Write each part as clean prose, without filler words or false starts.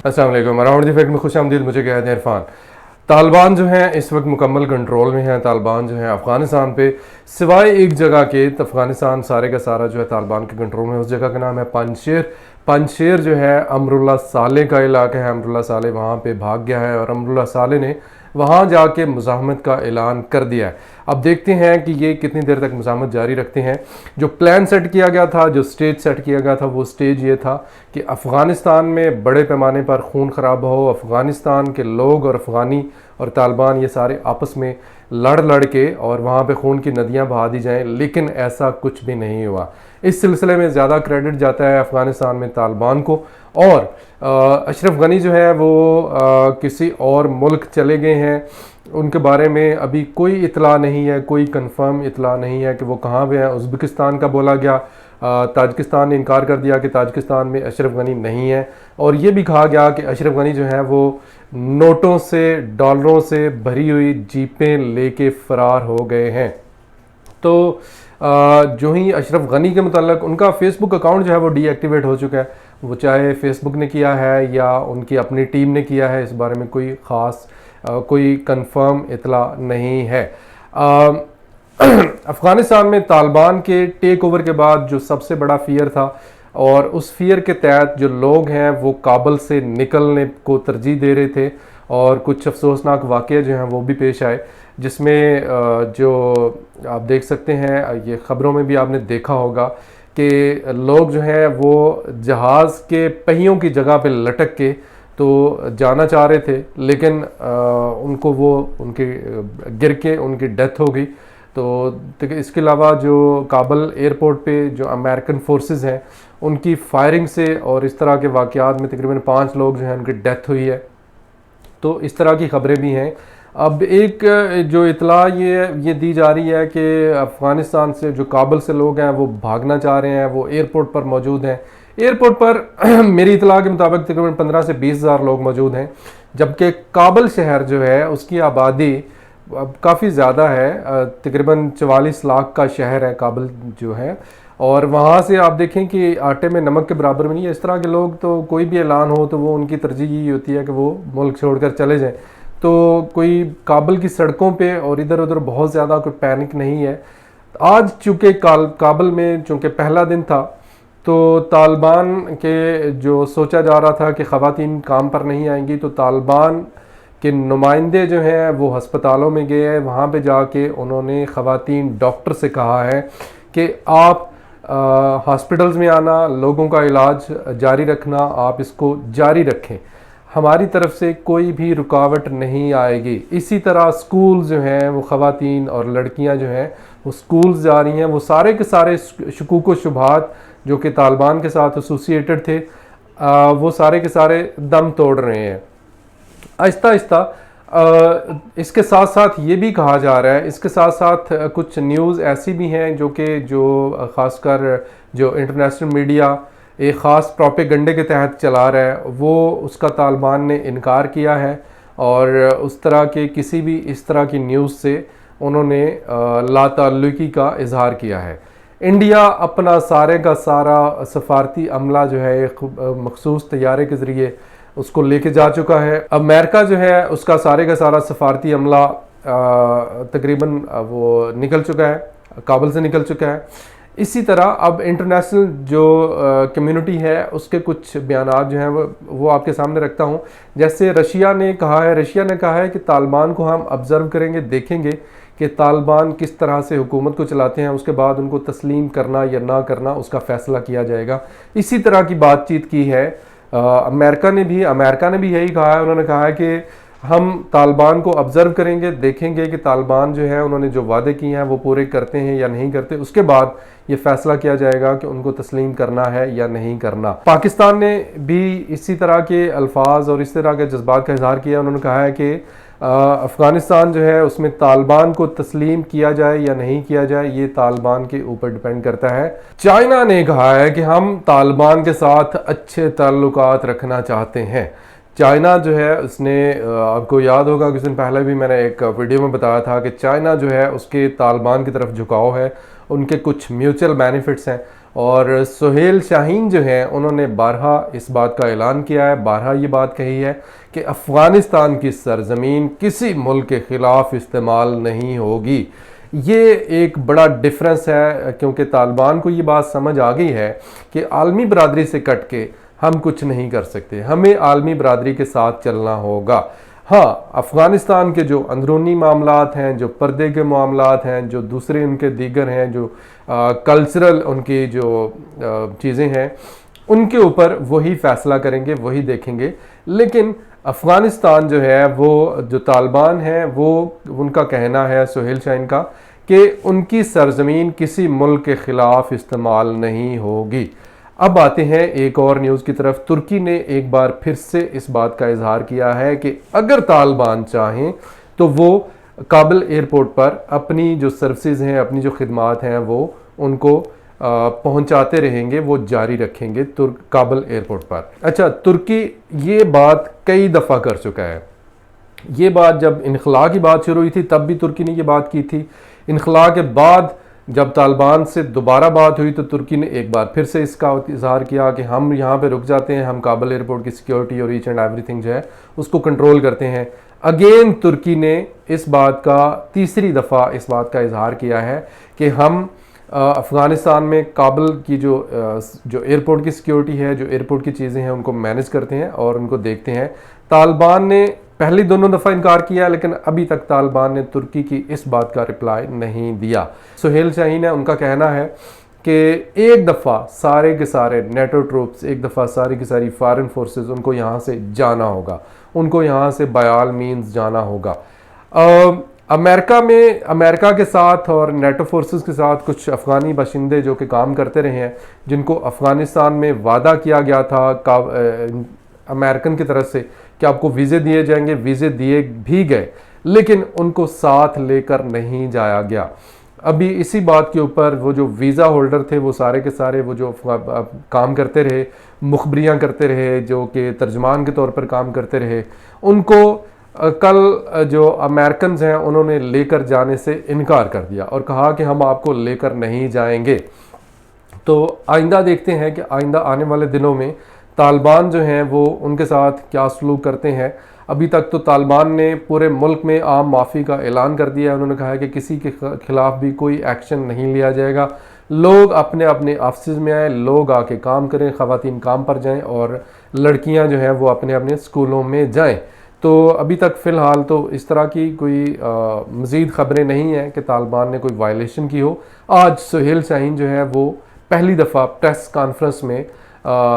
अस्सलाम वालेकुम। Around the fact में खुश आमदीद। मुझे कहते हैं इरफान। तालिबान जो हैं इस वक्त मुकम्मल कंट्रोल में हैं। तालिबान जो है अफ़गानिस्तान पे सिवाय एक जगह के, तो अफ़गानिस्तान सारे का सारा जो है तालिबान के कंट्रोल में। उस जगह का नाम है पंजशेर। पंजशेर जो है अमरुल्लाह साले का इलाका है। अमरुल्लाह साले वहाँ पे भाग गया है और अमरुल्लाह साले ने वहाँ जाके मुज़ाहमत का ऐलान कर दिया है। अब देखते हैं कि ये कितनी देर तक मुज़ाहमत जारी रखते हैं। जो प्लान सेट किया गया था, जो स्टेज सेट किया गया था, वो स्टेज ये था कि अफ़गानिस्तान में बड़े पैमाने पर खून खराबा हो, अफ़गानिस्तान के लोग और अफ़गानी और तालिबान ये सारे आपस में लड़ के और वहाँ पे खून की नदियाँ बहा दी जाएँ, लेकिन ऐसा कुछ भी नहीं हुआ। इस सिलसिले में ज़्यादा क्रेडिट जाता है अफ़गानिस्तान में तालिबान को। और अशरफ गनी जो है वो किसी और मुल्क चले गए हैं। उनके बारे में अभी कोई इतला नहीं है, कोई कंफर्म इतला नहीं है कि वो कहाँ पे हैं। उज़्बेकिस्तान का बोला गया, ताजिकिस्तान ने इनकार कर दिया कि ताजिकिस्तान में अशरफ गनी नहीं है। और ये भी कहा गया कि अशरफ गनी जो है वो नोटों से, डॉलरों से भरी हुई जीपें लेके फ़रार हो गए हैं। तो जो ही अशरफ गनी के मुताल्लिक उनका फेसबुक अकाउंट जो है वो डीएक्टिवेट हो चुका है। वो चाहे फेसबुक ने किया है या उनकी अपनी टीम ने किया है, इस बारे में कोई ख़ास कोई कंफर्म इतला नहीं है। अफ़गानिस्तान में तालिबान के टेक ओवर के बाद जो सबसे बड़ा फियर था, और उस फियर के तहत जो लोग हैं वो काबुल से निकलने को तरजीह दे रहे थे। और कुछ अफसोसनाक वाक़े जो हैं वो भी पेश आए, जिसमें जो आप देख सकते हैं, ये ख़बरों में भी आपने देखा होगा कि लोग जो हैं वो जहाज़ के पहियों की जगह पे लटक के तो जाना चाह रहे थे, लेकिन उनको वो उनके गिर के उनकी डेथ हो गई। तो इसके अलावा जो काबुल एयरपोर्ट पे जो अमेरिकन फोर्सेस हैं उनकी फायरिंग से और इस तरह के वाक़यात में तकरीबन 5 लोग जो हैं उनकी डेथ हुई है। तो इस तरह की ख़बरें भी हैं। अब एक जो इतला ये दी जा रही है कि अफ़गानिस्तान से जो काबुल से लोग हैं वो भागना चाह रहे हैं, वो एयरपोर्ट पर मौजूद हैं। एयरपोर्ट पर मेरी इतला के मुताबिक तकरीबन 15 से 20 हज़ार लोग मौजूद हैं, जबकि काबुल शहर जो है उसकी आबादी अब काफ़ी ज़्यादा है। तकरीबन 44 लाख का शहर है काबुल जो है। और वहाँ से आप देखें कि आटे में नमक के बराबर में नहीं है। इस तरह के लोग तो कोई भी ऐलान हो तो वो उनकी तरजीह यही होती है कि वो मुल्क छोड़कर चले जाएं। तो कोई काबुल की सड़कों पे और इधर उधर बहुत ज़्यादा कोई पैनिक नहीं है। आज चूँकि काबुल में चूँकि पहला दिन था, तो तालिबान के जो सोचा जा रहा था कि ख़वातीन काम पर नहीं आएंगी, तो तालिबान के नुमाइंदे जो हैं वो हस्पतालों में गए हैं। वहाँ पे जाके उन्होंने ख़वातीन डॉक्टर से कहा है कि आप हॉस्पिटल्स में आना, लोगों का इलाज जारी रखना, आप इसको जारी रखें, हमारी तरफ से कोई भी रुकावट नहीं आएगी। इसी तरह स्कूल जो हैं वो ख़वातीन और लड़कियां जो हैं वो स्कूल्स जा रही हैं। वो सारे के सारे शकूक व शुबहात जो कि तालिबान के साथ एसोसिएटेड थे, वो सारे के सारे दम तोड़ रहे हैं आहिस्ता आहिस्ता। इसके साथ साथ ये भी कहा जा रहा है, इसके साथ साथ कुछ न्यूज़ ऐसी भी हैं जो कि ख़ासकर जो इंटरनेशनल मीडिया एक ख़ास प्रोपेगंडे के तहत चला रहा है, वो उसका तालिबान ने इनकार किया है। और उस तरह के किसी भी इस तरह की न्यूज़ से उन्होंने लाताल्लुकी का इजहार किया है। इंडिया अपना सारे का सारा सफारती अमला जो है एक मखसूस तैयारे के ज़रिए उसको लेके जा चुका है। अमेरिका जो है उसका सारे का सारा सफारती अमला तकरीबन वो निकल चुका है, काबुल से निकल चुका है। इसी तरह अब इंटरनेशनल जो कम्युनिटी है उसके कुछ बयानात जो हैं वो आपके सामने रखता हूँ। जैसे रशिया ने कहा है कि तालिबान को हम ऑब्ज़र्व करेंगे, देखेंगे कि तालिबान किस तरह से हुकूमत को चलाते हैं, उसके बाद उनको तस्लीम करना या ना करना उसका फ़ैसला किया जाएगा। इसी तरह की बातचीत की है अमेरिका ने भी यही कहा है। उन्होंने कहा है कि हम तालिबान को ऑब्ज़र्व करेंगे, देखेंगे कि तालिबान जो है उन्होंने जो वादे किए हैं वो पूरे करते हैं या नहीं करते, उसके बाद ये फैसला किया जाएगा कि उनको तस्लीम करना है या नहीं करना। पाकिस्तान ने भी इसी तरह के अल्फाज और इस तरह के जज्बात का इजहार किया। उन्होंने कहा है कि अफ़गानिस्तान जो है उसमें तालिबान को तस्लीम किया जाए या नहीं किया जाए ये तालिबान के ऊपर डिपेंड करता है। चाइना ने कहा है कि हम तालिबान के साथ अच्छे ताल्लुकात रखना चाहते हैं। चाइना जो है उसने, आपको याद होगा कुछ दिन पहले भी मैंने एक वीडियो में बताया था कि चाइना जो है उसके तालिबान की तरफ झुकाव है, उनके कुछ म्यूचुअल बेनिफिट्स हैं और सुहेल शाहीन जो हैं उन्होंने बारहा इस बात का ऐलान किया है, बारहा ये बात कही है कि अफ़गानिस्तान की सरजमीन किसी मुल्क के ख़िलाफ़ इस्तेमाल नहीं होगी। ये एक बड़ा डिफरेंस है, क्योंकि तालिबान को ये बात समझ आ गई है कि आलमी बरादरी से कट के हम कुछ नहीं कर सकते, हमें आलमी बरादरी के साथ चलना होगा। हाँ, अफ़गानिस्तान के जो अंदरूनी मामलात हैं, जो पर्दे के मामलात हैं, जो दूसरे उनके दीगर हैं, जो कल्चरल उनकी जो चीज़ें हैं, उनके ऊपर वही फ़ैसला करेंगे, वही देखेंगे। लेकिन अफ़गानिस्तान जो है, वो जो तालिबान है, वो उनका कहना है, सुहेल शाहीन का, कि उनकी सरजमीन किसी मुल्क के ख़िलाफ़ इस्तेमाल नहीं होगी। अब आते हैं एक और न्यूज़ की तरफ। तुर्की ने एक बार फिर से इस बात का इजहार किया है कि अगर तालिबान चाहें तो वो काबुल एयरपोर्ट पर अपनी जो सर्विसेज हैं, अपनी जो खिदमात हैं, वो उनको पहुंचाते रहेंगे, वो जारी रखेंगे काबुल एयरपोर्ट पर। अच्छा, तुर्की ये बात कई दफ़ा कर चुका है। ये बात जब इनखला की बात शुरू हुई थी तब भी तुर्की ने ये बात की थी। इनखला के बाद जब तालिबान से दोबारा बात हुई तो तुर्की ने एक बार फिर से इसका इजहार किया कि हम यहाँ पे रुक जाते हैं, हम काबुल एयरपोर्ट की सिक्योरिटी और ईच एंड एवरीथिंग जो है उसको कंट्रोल करते हैं। अगेन तुर्की ने इस बात का तीसरी दफ़ा इस बात का इजहार किया है कि हम अफ़गानिस्तान में काबुल की जो एयरपोर्ट की सिक्योरिटी है, जो एयरपोर्ट की चीज़ें हैं, उनको मैनेज करते हैं और उनको देखते हैं। तालिबान ने पहली दोनों दफ़ा इनकार किया, लेकिन अभी तक तालिबान ने तुर्की की इस बात का रिप्लाई नहीं दिया। सुहेल शाहीन है, उनका कहना है कि एक दफ़ा सारे के सारे नेटो ट्रूप्स, एक दफ़ा सारी की सारी फॉरेन फोर्सेस, उनको यहाँ से जाना होगा, उनको यहाँ से बाय ऑल मीन्स जाना होगा। अमेरिका के साथ और नेटो फोर्सेस के साथ कुछ अफ़गानी बाशिंदे जो कि काम करते रहे हैं, जिनको अफ़गानिस्तान में वादा किया गया था अमेरिकन की तरफ से कि आपको वीज़े दिए जाएंगे, वीज़े दिए भी गए, लेकिन उनको साथ लेकर नहीं जाया गया। अभी इसी बात के ऊपर वो जो वीज़ा होल्डर थे, वो सारे के सारे वो जो काम करते रहे, मुखबरियाँ करते रहे, जो कि तर्जमान के तौर पर काम करते रहे, उनको कल जो अमेरिकन हैं उन्होंने लेकर जाने से इनकार कर दिया और कहा कि हम आपको लेकर नहीं जाएंगे। तो आइंदा देखते हैं कि आइंदा आने वाले दिनों में तालिबान जो हैं वो उनके साथ क्या सलूक करते हैं। अभी तक तो तालिबान ने पूरे मुल्क में आम माफ़ी का ऐलान कर दिया है। उन्होंने कहा है कि किसी के ख़िलाफ़ भी कोई एक्शन नहीं लिया जाएगा, लोग अपने अपने ऑफिस में आए, लोग आके काम करें, ख़वातीन काम पर जाएं और लड़कियां जो हैं वो अपने अपने स्कूलों में जाएं। तो अभी तक फ़िलहाल तो इस तरह की कोई मज़ीद ख़बरें नहीं हैं कि तालिबान ने कोई वायलेशन की हो। आज सुहेल शाहीन जो है वो पहली दफ़ा प्रेस कॉन्फ्रेंस में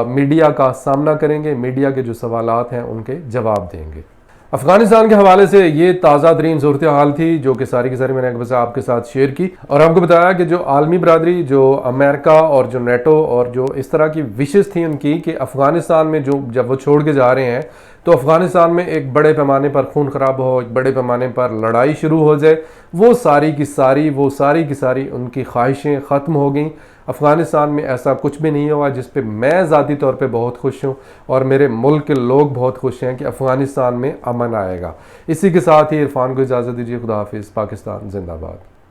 मीडिया का सामना करेंगे, मीडिया के जो सवालात हैं उनके जवाब देंगे। अफगानिस्तान के हवाले से ये ताज़ा तरीन सूरत हाल थी जो कि सारी की सारी मैंने एक वजह आपके साथ शेयर की और आपको बताया कि जो आलमी बरादरी, जो अमेरिका और जो नेटो और जो इस तरह की विशेष थी उनकी कि अफगानिस्तान में जो जब वो छोड़ के जा रहे हैं तो अफगानिस्तान में एक बड़े पैमाने पर खून खराब हो, एक बड़े पैमाने पर लड़ाई शुरू हो जाए, वो सारी की सारी उनकी ख्वाहिशें ख़त्म हो गई। अफ़गानिस्तान में ऐसा कुछ भी नहीं हुआ जिस पे मैं ज़ाती तौर पे बहुत खुश हूँ और मेरे मुल्क के लोग बहुत खुश हैं कि अफ़गानिस्तान में अमन आएगा। इसी के साथ ही इरफान को इजाज़त दीजिए। खुदा हाफिज़। पाकिस्तान जिंदाबाद।